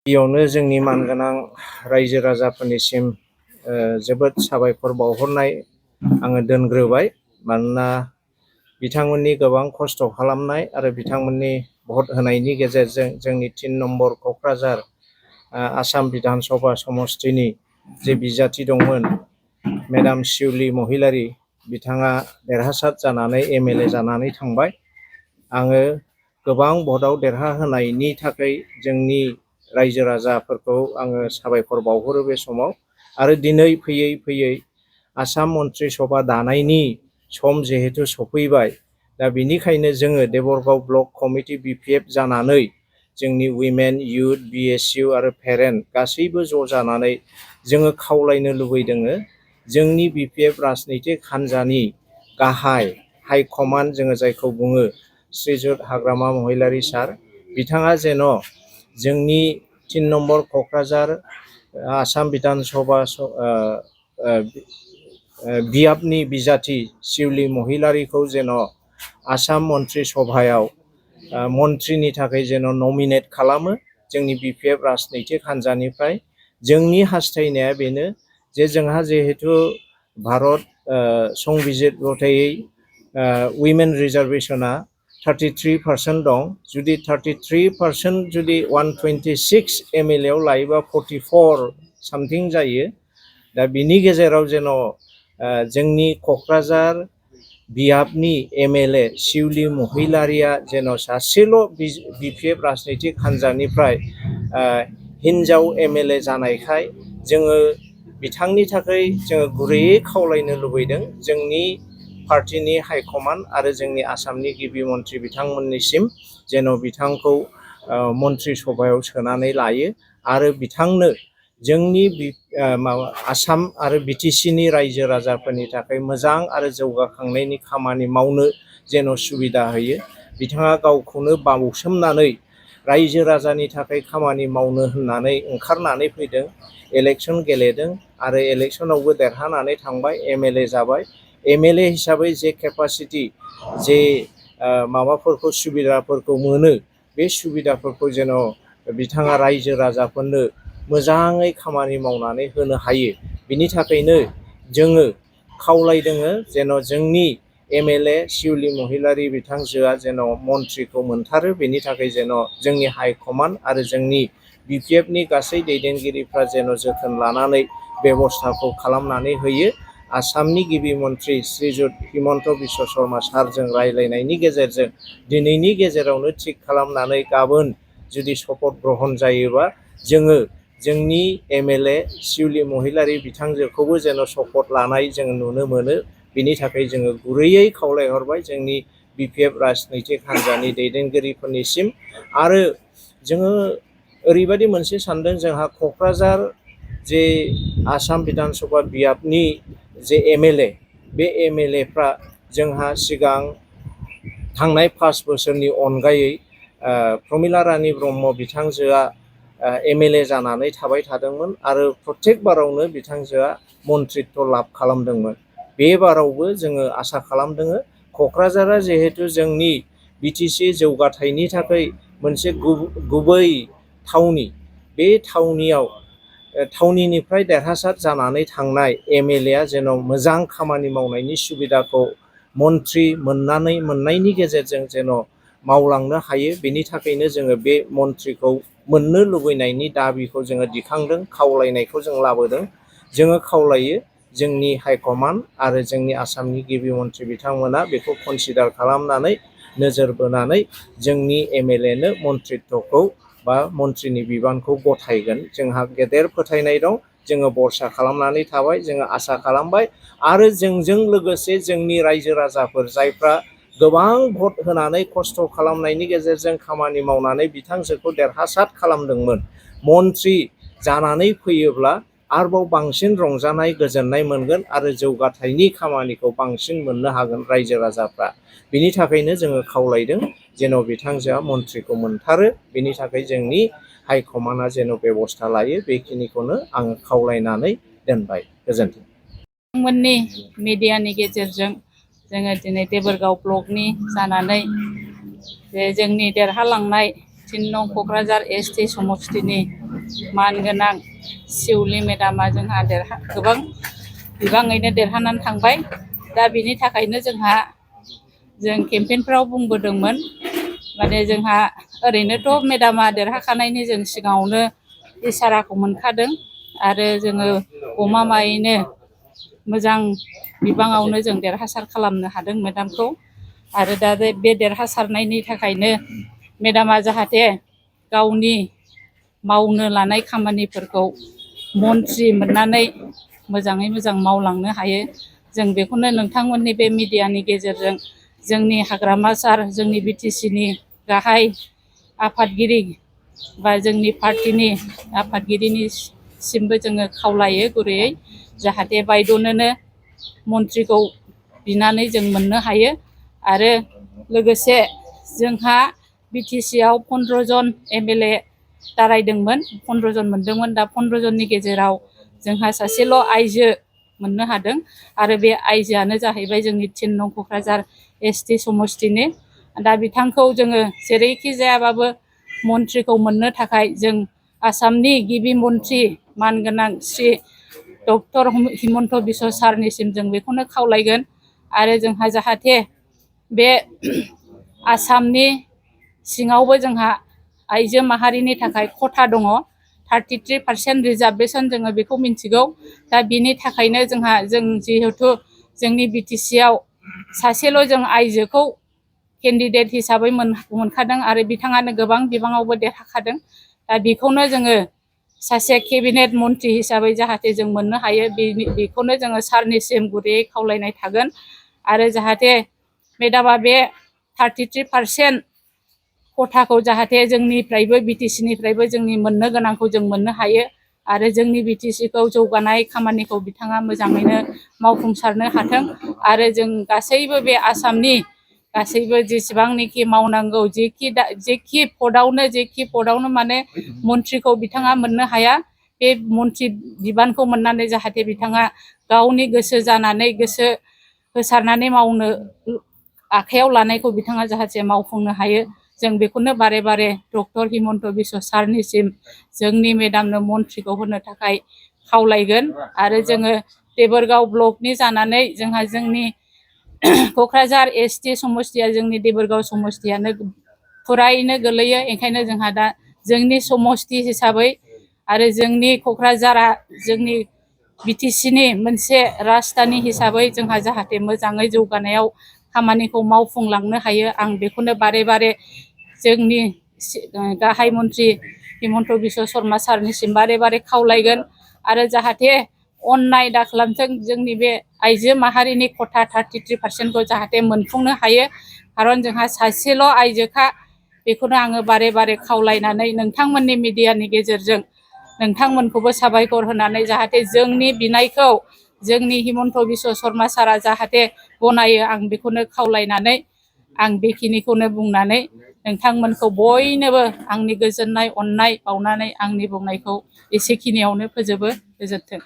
गिबियावनो जोंनि मानगोनां रायजो राजाफोरनिसिम जोबोद साबायखर बावहरनाय आङो दोनग्रोबाय। मानोना बिथांमोननि गोबां खस्थ' खालामनाय आरो बिथांमोननि भट होनायनि गेजेरजों जोंनि 3 नम्बर क'क्राझार आसाम बिधान सभा समष्टिनि जे बिजाथि दंमोन मेडाम शिउली महिलारी बिथाङा देरहासार जानानै MLA जानानै थांबाय। आङो गोबां भटआव देरहाहोनायनि थाखाय जोंनि रायजो राजाफोरखौ आङो साबायखर बावहरो बे समाव। आरो दिनै फैयै फैयै आसाम मन्त्रि सभा दानायनि सम जिहेतु सफैबाय, दा बिनिखायनो जोङो देबरगाव ब्लक कमिटि BPF जानानै जोंनि उइमेन, इउथ, BSU आरो पेरेन्ट गासैबो ज' जानानै जोङो खावलायनो लुबैदोङो जोंनि BPF राजनितिक हान्जानि गाहाय हाइकमान्ड जोङो जायखौ बुङो श्रीजुत हाग्रामा महिलारी सार, बिथाङा जेन' जोंनि 3 नम्बर क'क्राझार आसाम बिधान सभा बियाबनि बिजाथि शिउली महिलारीखौ जेन' आसाम मन्त्रि सभायाव मन्त्रिनि थाखाय जेन' नमिनेट खालामो जोंनि BPF राजनितिक हान्जानिफ्राय। जोंनि हास्थायनाया बेनो जे जोंहा जिहेतु भारत संबिजित मथेयै उइमेन रिजार्भेसना 33% दं। जुदि 33% जुदि 126 MLA आव लायोबा 44 सामथिं जायो। दा बिनि गेजेराव जेन' जोंनि क'क्राझार बियाबनि MLA शिउली महिलारीया जेन' सासेल' BPF राजनितिक हान्जानिफ्राय हिन्जाव MLA जानायखाय जोङो बिथांनि थाखाय जोङो गुरैयै खावलायनो लुबैदों जोंनि पार्टिनि हाइकमान्ड आरो जोंनि आसामनि गिबि मन्त्रि बिथांमोननिसिम जेन' बिथांखौ मन्त्रि सभायाव सोनानै लायो आरो बिथांनो जोंनि आसाम आरो BTCनि रायजो राजाफोरनि थाखाय मोजां आरो जौगाखांनायनि खामानि मावनो जेन' सुबिदा होयो। बिथाङा गावखौनो बावसोमनानै रायजो राजानि थाखाय खामानि मावनो होननानै ओंखारनानै फैदों, इलेक्सन गेलेदों आरो इलेक्सनावबो देरहानानै थांबाय, MLA जाबाय। MLA हिसाबै जे केपासिटि जे माबाफोरखौ सुबिदाफोरखौ मोनो, बे सुबिदाफोरखौ जेन' बिथाङा रायजो राजाफोरनो मोजाङै खामानि मावनानै होनो हायो। बिनि थाखायनो जोङो खावलायदोङो जेन' जोंनि MLA शिउली महिलारी बिथांजोआ जेन' मन्त्रिखौ मोनथारो। बेनि थाखाय जेन' जोंनि हाइकमान्ड आरो जोंनि BPFनि गासै दैदेनगिरिफ्रा जेन' जोथोन लानानै बेबस्थाखौ खालामनानै होयो। आसामनि गिबि मन्त्रि श्रीजुत हिमन्त बिश्व शर्मा सारजों रायज्लायनायनि गेजेरजों दिनैनि गेजेरावनो थिग खालामनानै गाबोन जुदि शपथ ग्रहण जायोबा जोङो जोंनि MLA शिउली महिलारी बिथांजोखौबो जेन' शपथ लानाय जों नुनो मोनो। बिनि थाखाय जोङो गुरैयै खावलायहरबाय जोंनि BPF राजनितिक हान्जानि दैदेनगिरिफोरनिसिम। आरो जोङो ओरैबायदि मोनसे सानदों, जोंहा क'क्राझार जे आसाम बिधान सभा बियाबनि जे MLA, बे MLAफ्रा जोंहा सिगां थांनाय 5 बोसोरनि अनगायै प्रमिला रानी ब्रह्म बिथांजोआ MLA जानानै थाबाय थादोंमोन आरो प्रत्येक बारावनो बिथांजोआ मन्त्रित्व लाभ खालामदोंमोन। बे बारावबो जोङो आसा खालामदोङो क'क्राझारा जिहेतु जोंनि BTC जौगाथायनि थाखाय मोनसे गुबै थावनि, बे थावनिनिफ्राय देरहासार जानानै थांनाय MLAआ जेन' मोजां खामानि मावनायनि सुबिदाखौ मन्त्रि मोननायनि गेजेरजों जेन' मावलांनो हायो। बेनि थाखायनो जोङो बे मन्त्रिखौ मोननो लुबैनायनि दाबिखौ जोङो दिखांदों, खावलायनायखौ जों लाबोदों। जोङो खावलायो जोंनि हाइकमान्ड आरो जोंनि आसामनि गिबि मन्त्रि बिथांमोना बेखौ कनसिडार खालामनानै नोजोर बोनानै जोंनि MLAनो मन्त्रित्वखौ बा मन्त्रिनि बिबानखौ गथायगोन। जोंहा गेदेर फोथायनाय दं, जोङो भरसा खालामनानै थाबाय, जोङो आसा खालामबाय आरो जोंजों लोगोसे जोंनि रायजो राजाफोर जायफ्रा गोबां भट होनानै खस्थ' खालामनायनि गेजेरजों खामानि मावनानै बिथांजोखौ देरहासार खालामदोंमोन, मन्त्रि जानानै फैयोब्ला आरोबाव बांसिन रंजानाय गोजोननाय मोनगोन आरो जौगाथायनि खामानिखौ बांसिन मोननो हागोन रायजो राजाफ्रा। बिनि थाखायनो जोङो खावलायदों जेन' बिथांजोआ मन्त्रिखौ मोनथारो। बिनि थाखाय जोंनि हाइकमान्डआ जेन' बेबस्था लायो, बेखिनिखौनो आङो खावलायनानै दोनबाय। गोजोन्थों। नोंथांमोननि मिडियानि गेजेरजों जोङो दिनै देबोरगाव ब्लकनि जानानै जे जोंनि देरहालांनाय 3 नं क'क्राझार ST समष्टिनि मानगोनां सिउलि मेडामा जोंहा गोबां बिबाङैनो देरहानानै थांबाय। दा बिनि थाखायनो जों केम्पेइनफ्राव बुंबोदोंमोन माने जोंहा ओरैनोथ' मेडामा देरहाखानायनि जों सिगाङावनो इसाराखौ मोनखादों आरो जोङो गमामायैनो मोजां बिबाङावनो जों देरहासार खालामनो हादों मेडामखौ। आरो दा बे देरहासारनायनि थाखायनो मेडामा जाहाथे गावनि मावनो लानाय खामानिफोरखौ मन्थ्रि मोननानै मोजाङै मोजां मावलांनो हायो। जों बेखौनो नोंथांमोननि बे मिडियानि गेजेरजों जोंनि हाग्रामा सार जोंनि BTCनि गाहाय आफादगिरि बा जोंनि पार्टिनि आफादगिरिनिसिमबो जोङो खावलायो गुरैयै जाहाथे बायद'नोनो मन्थ्रिखौ बिनानै जों मोननो हायो। आरो लोगोसे जोंहा BTCआव 15 जन MLA दारायदोंमोन, 15 जन मोनदोंमोन। दा 15 जननि गेजेराव जोंहा सासेल' आइजो मोननो हादों आरो बे आइजोआनो जाहैबाय जोंनि 3 नं क'क्राझार ST समस्तिनि। दा बिथांखौ जोङो जेरैखि जायाबाबो मन्थ्रिखौ मोननो थाखाय जों आसामनि गिबि मन्थ्रि मानगोनां श्री डक्टर हिमन्त बिश्व सारनिसिम जों बेखौनो खावलायगोन। आरो जोंहा जाहाथे बे आसामनि सिङावबो जोंहा आइजो माहारिनि थाखाय खथा दङ, 33% रिजार्भेसन जोङो बेखौ मिन्थिगौ। दा बिनि थाखायनो जों जिहेथु जोंनि BTCआव सासेल' जों आइजोखौ केन्डिडेट हिसाबै मोनखादों आरो बिथाङानो गोबां बिबाङावबो देरहाखादों। दा बेखौनो जोङो सासे केबिनेट मन्थ्रि हिसाबै जाहाथे जों मोननो हायो, बेखौनो जोङो सारनिसिम गुरैयै खावलायनाय थागोन। आरो जाहाथे मेडामा बे 33% खथाखौ जाहाथे जोंनिफ्रायबो BTCनिफ्रायबो जोंनि मोननो गोनांखौ जों मोननो हायो आरो जोंनि BTCखौ जौगानाय खामानिखौ बिथाङा मोजाङैनो मावफुंसारनो हाथों। आरो जों गासैबो बे आसामनि गासैबो जेसेबांनाखि मावनांगौ जेखि पदआवनो माने मन्थ्रिखौ बिथाङा मोननो हाया, बे मन्थ्रि बिबानखौ मोननानै जाहाथे बिथाङा गावनि गोसो जानानै गोसो होसारनानै मावनो आखायाव लानायखौ बिथाङा जाहाथे मावफुंनो हायो। जों बेखौनो बारे बारे डक्टर हिमन्त बिश्व सारनिसिम जोंनि मेडामनो मन्थ्रिखौ होनो थाखाय खावलायगोन। आरो जोङो देबोरगाव ब्लकनि जानानै जोंहा जोंनि क'क्राझार ST समस्तिया जोंनि देबोरगाव समस्तियानो फुरायैनो गोलैयो। ओंखायनो जोंहा दा जोंनि समस्ति हिसाबै आरो जोंनि क'क्राझारा जोंनि BTCनि मोनसे राजधानि हिसाबै जोंहा जाहाथे मोजाङै जौगानायाव खामानिखौ मावफुंलांनो हायो, आं बेखौनो बारे बारे जोंनि गाहाय मन्थ्रि हिमन्त बिश्व शर्मा सारनिसिम बारे बारे खावलायगोन। आरो जाहाथे अननाय दा खालामथों, जोंनि बे आइजो माहारिनि खथा 33%खौ जाहाथे मोनफुंनो हायो। खारन जोंहा सासेल' आइजोखा, बेखौनो आङो बारे बारे खावलायनानै नोंथांमोननि मिडियानि गेजेरजों नोंथांमोनखौबो साबायखर होनानै जाहाथे जोंनि बिनायखौ जोंनि हिमन्त बिश्व शर्मा सारा जाहाथे गनायो, आं बेखौनो खावलायनानै आं बेखिनिखौनो बुंनानै नोंथांमोनखौ बयनोबो आंनि गोजोननाय अननाय बावनानै आंनि बुंनायखौ एसेखिनियावनो फोजोबो। गोजोन्थों।